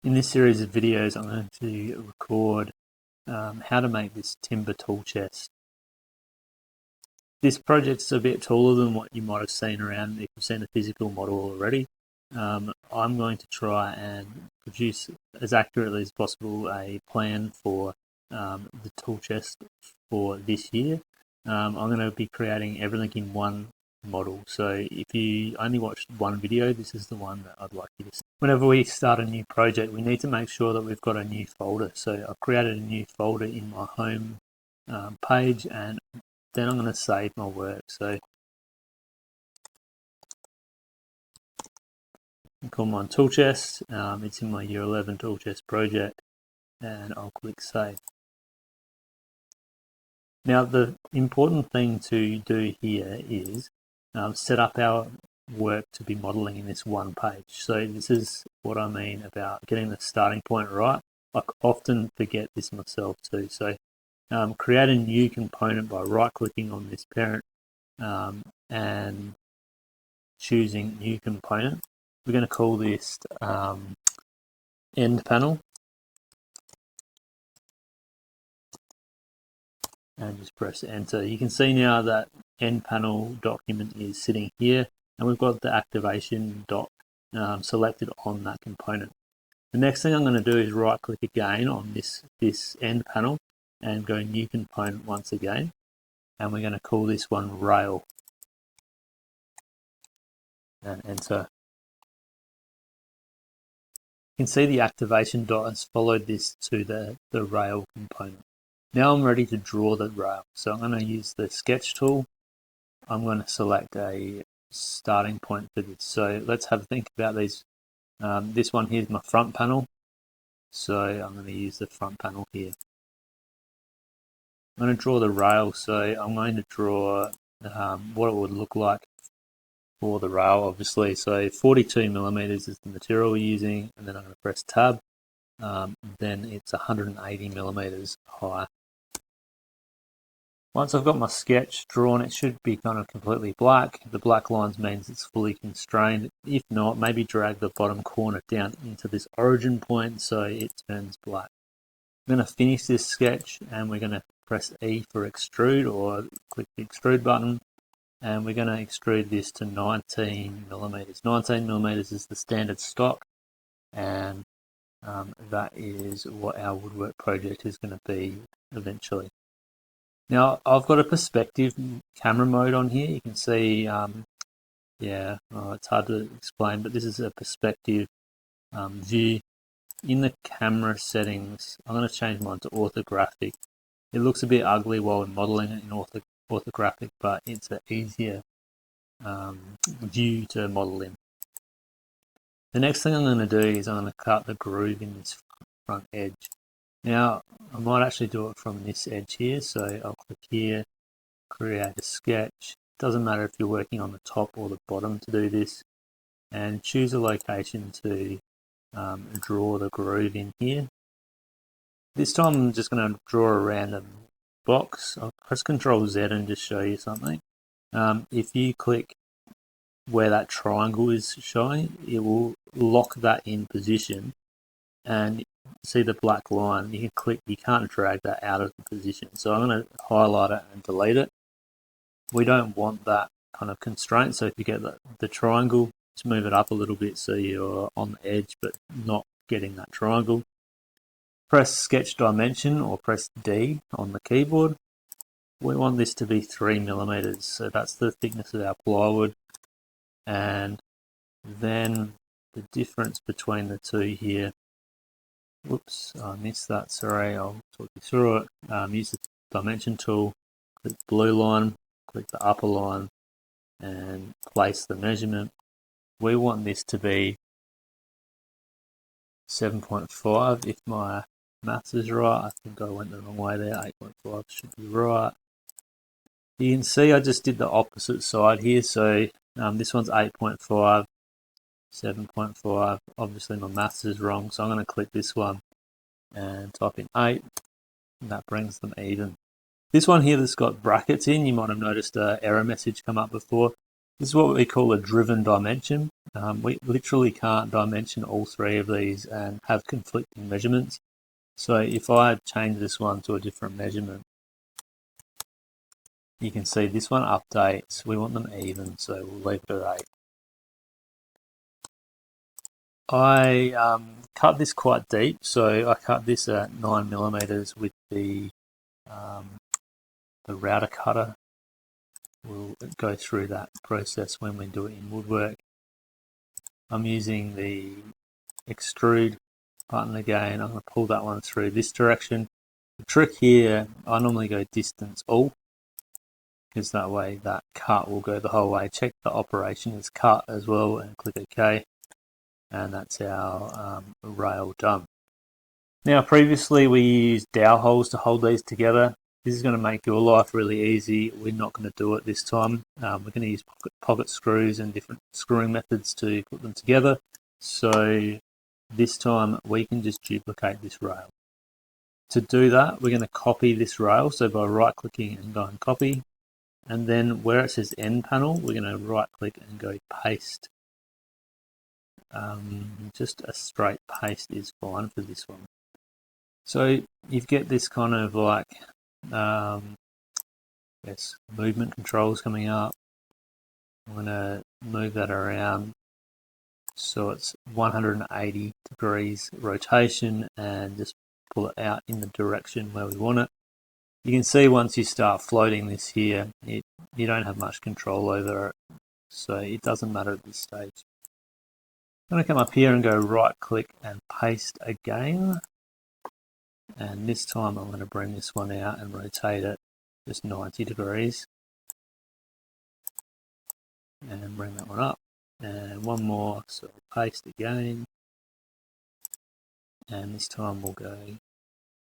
In this series of videos, I'm going to record how to make this timber tool chest. This project's a bit taller than what you might have seen around if you've seen the physical model already. I'm going to try and produce as accurately as possible a plan for the tool chest for this year. I'm going to be creating everything in one model, so if you only watched one video, this is the one that I'd like you to see. Whenever we start a new project, we need to make sure that we've got a new folder. So I've created a new folder in my home page, and then I'm going to save my work. So I call mine tool chest. It's in my year 11 tool chest project, and I'll click save. Now the important thing to do here is set up our work to be modeling in this one page. So this is what I mean about getting the starting point right. I often forget this myself too. So create a new component by right clicking on this parent and choosing new component. We're going to call this end panel, and just press enter. You can see now that end panel document is sitting here, and we've got the activation dot selected on that component. The next thing I'm going to do is right click again on this end panel and go new component once again, and we're going to call this one rail and enter. You can see the activation dot has followed this to the rail component. Now I'm ready to draw the rail, so I'm going to use the sketch tool. I'm going to select a starting point for this. So let's have a think about these. This one here is my front panel, so I'm going to use the front panel here. I'm going to draw the rail, so I'm going to draw what it would look like for the rail, obviously. So 42 millimeters is the material we're using, and then I'm going to press tab. Then it's 180 millimeters high. Once I've got my sketch drawn, it should be kind of completely black. The black lines means it's fully constrained. If not, maybe drag the bottom corner down into this origin point so it turns black. I'm going to finish this sketch, and we're going to press E for extrude, or click the extrude button, and we're going to extrude this to 19 millimeters. 19 millimeters is the standard stock, and that is what our woodwork project is going to be eventually. Now I've got a perspective camera mode on here. You can see, it's hard to explain, but this is a perspective view. In the camera settings, I'm going to change mine to orthographic. It looks a bit ugly while we're modeling it in orthographic, but it's an easier view to model in. The next thing I'm going to do is I'm going to cut the groove in this front edge. Now, I might actually do it from this edge here, so I'll click here, create a sketch. Doesn't matter if you're working on the top or the bottom to do this, and choose a location to draw the groove in here. This time I'm just going to draw a random box. I'll press Ctrl Z and just show you something. If you click where that triangle is showing, it will lock that in position, and see the black line. You can click, you can't drag that out of the position. So I'm going to highlight it and delete it. We don't want that kind of constraint, so if you get the triangle, just move it up a little bit so you're on the edge but not getting that triangle. Press sketch dimension or press D on the keyboard. We want this to be 3 millimeters, so that's the thickness of our plywood. And then the difference between the two here, whoops, I missed that, sorry, I'll talk you through it. Use the dimension tool, click the blue line, click the upper line, and place the measurement. We want this to be 7.5 if my maths is right. I think I went the wrong way there. 8.5 should be right. You can see I just did the opposite side here, so this one's 8.5, 7.5. Obviously my maths is wrong, so I'm going to click this one and type in 8, and that brings them even. This one here that's got brackets in, you might have noticed an error message come up before. This is what we call a driven dimension. We literally can't dimension all three of these and have conflicting measurements. So if I change this one to a different measurement, you can see this one updates. We want them even, so we'll leave it at 8. I cut this quite deep, so I cut this at 9mm with the router cutter. We'll go through that process when we do it in Woodwork. I'm using the extrude button again. I'm going to pull that one through this direction. The trick here, I normally go distance all, because that way that cut will go the whole way. Check the operation is cut as well and click OK. And that's our rail done. Now previously we used dowel holes to hold these together. This is going to make your life really easy. We're not going to do it this time. We're going to use pocket screws and different screwing methods to put them together. So this time we can just duplicate this rail. To do that, we're going to copy this rail. So by right clicking and going copy, and then where it says end panel, we're going to right click and go paste. Just a straight paste is fine for this one. So you get this kind of like movement controls coming up. I'm going to move that around so it's 180 degrees rotation and just pull it out in the direction where we want it. You can see once you start floating this here, you don't have much control over it, so it doesn't matter at this stage. I'm going to come up here and go right click and paste again, and this time I'm going to bring this one out and rotate it just 90 degrees and bring that one up, and one more, so paste again, and this time we'll go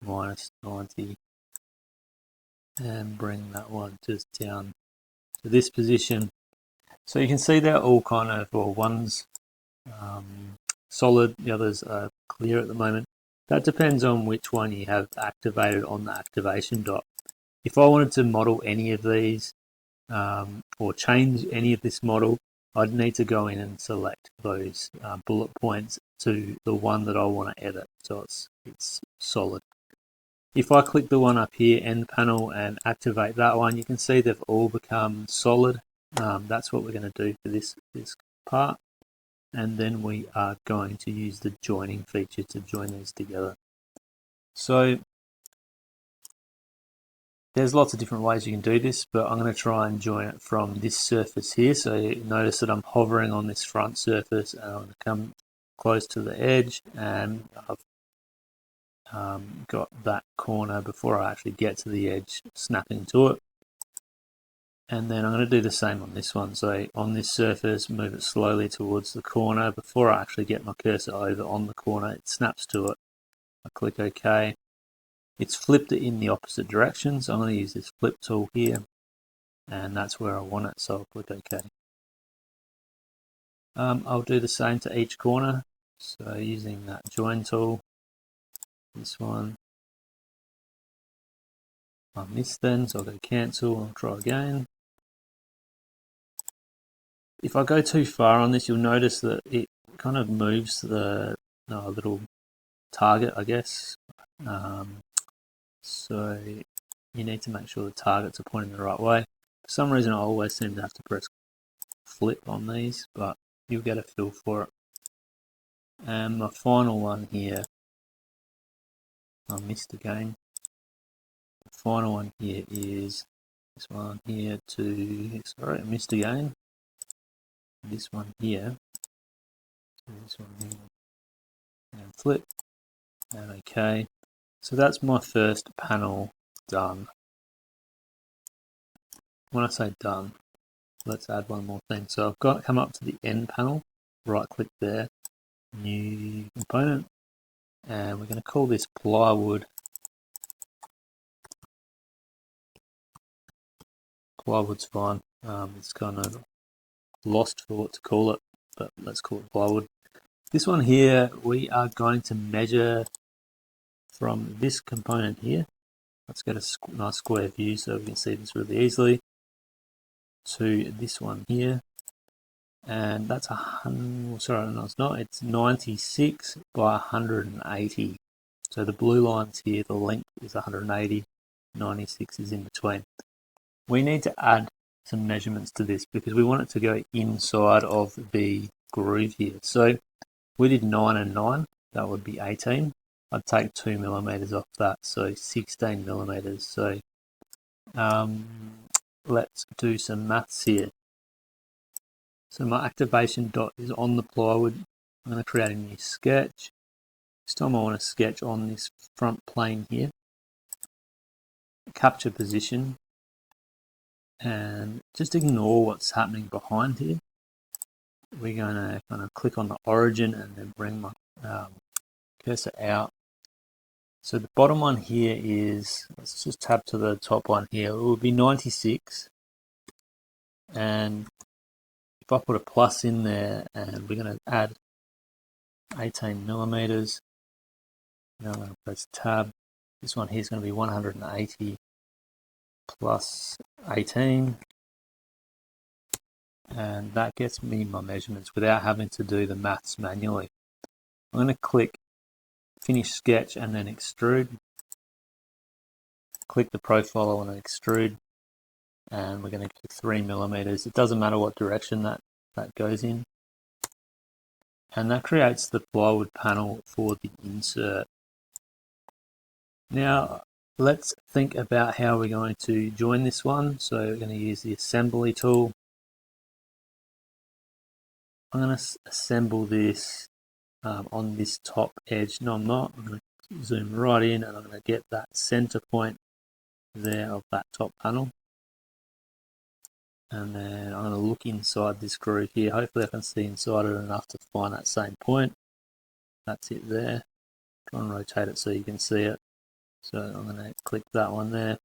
minus 90 and bring that one just down to this position. So you can see they're all kind of, well, one's solid, the others are clear at the moment. That depends on which one you have activated on the activation dot. If I wanted to model any of these or change any of this model, I'd need to go in and select those bullet points to the one that I want to edit, so it's solid. If I click the one up here, end panel, and activate that one, you can see they've all become solid. That's what we're going to do for this part. And then we are going to use the joining feature to join these together. So there's lots of different ways you can do this, but I'm going to try and join it from this surface here. So notice that I'm hovering on this front surface, and I'm going to come close to the edge, and I've got that corner before I actually get to the edge snapping to it. And then I'm going to do the same on this one. So on this surface, move it slowly towards the corner. Before I actually get my cursor over on the corner, it snaps to it. I click OK. It's flipped it in the opposite direction, so I'm going to use this flip tool here, and that's where I want it, so I'll click OK. I'll do the same to each corner, so using that join tool, this one. I missed then, so I'll go cancel and try again. If I go too far on this, you'll notice that it kind of moves the little target, I guess. So you need to make sure the targets are pointing the right way. For some reason, I always seem to have to press flip on these, but you'll get a feel for it. And my final one here, I missed again. The final one here is this one here sorry, I missed again. This one here, this one here, and flip, and OK. So that's my first panel done. When I say done, let's add one more thing. So I've got to come up to the end panel, right click there, new component, and we're going to call this plywood. Plywood's fine. It's kind of lost for what to call it, but let's call it plywood. This one here, we are going to measure from this component here. Let's get a nice square view so we can see this really easily. To this one here, and that's sorry, no, it's not. It's 96 by 180. So the blue lines here, the length is 180, 96 is in between. We need to add some measurements to this because we want it to go inside of the groove here. So we did 9 and 9, that would be 18. I'd take 2 millimeters off that, so 16 millimeters. So let's do some maths here. So my activation dot is on the plywood. I'm going to create a new sketch. This time I want to sketch on this front plane here. Capture position. And just ignore what's happening behind here. We're going to kind of click on the origin and then bring my cursor out. So the bottom one here is, let's just tab to the top one here. It will be 96. And if I put a plus in there and we're going to add 18 millimeters, now I'm going to press tab. This one here is going to be 180 plus 18. And that gets me my measurements without having to do the maths manually. I'm going to click finish sketch and then extrude. Click the profile I want to extrude, and we're going to go 3 millimeters. It doesn't matter what direction that goes in. And that creates the plywood panel for the insert. Now let's think about how we're going to join this one. So we're going to use the assembly tool. I'm going to assemble this on this top edge. No, I'm not. I'm going to zoom right in and I'm going to get that center point there of that top panel. And then I'm going to look inside this groove here. Hopefully I can see inside it enough to find that same point. That's it there. Try and rotate it so you can see it. So I'm going to click that one there.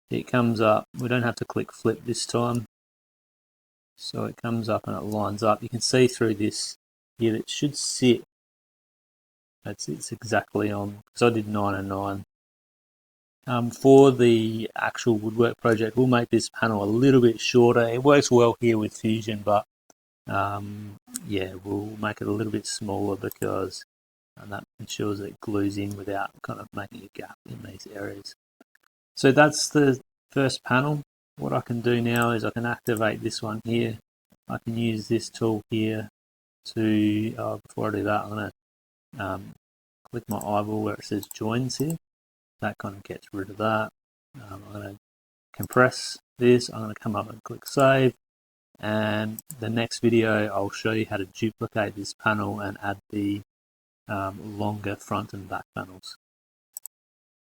It comes up. We don't have to click flip this time. So it comes up and it lines up. You can see through this here that it should sit. It's exactly on, because I did 9 and 9. For the actual woodwork project, we'll make this panel a little bit shorter. It works well here with Fusion, but yeah, we'll make it a little bit smaller because that ensures it glues in without kind of making a gap in these areas. So that's the first panel. What I can do now is I can activate this one here. I can use this tool here to, before I do that, I'm going to click my eyeball where it says joins here. That kind of gets rid of that. I'm going to compress this. I'm going to come up and click save. And the next video, I'll show you how to duplicate this panel and add the longer front and back panels.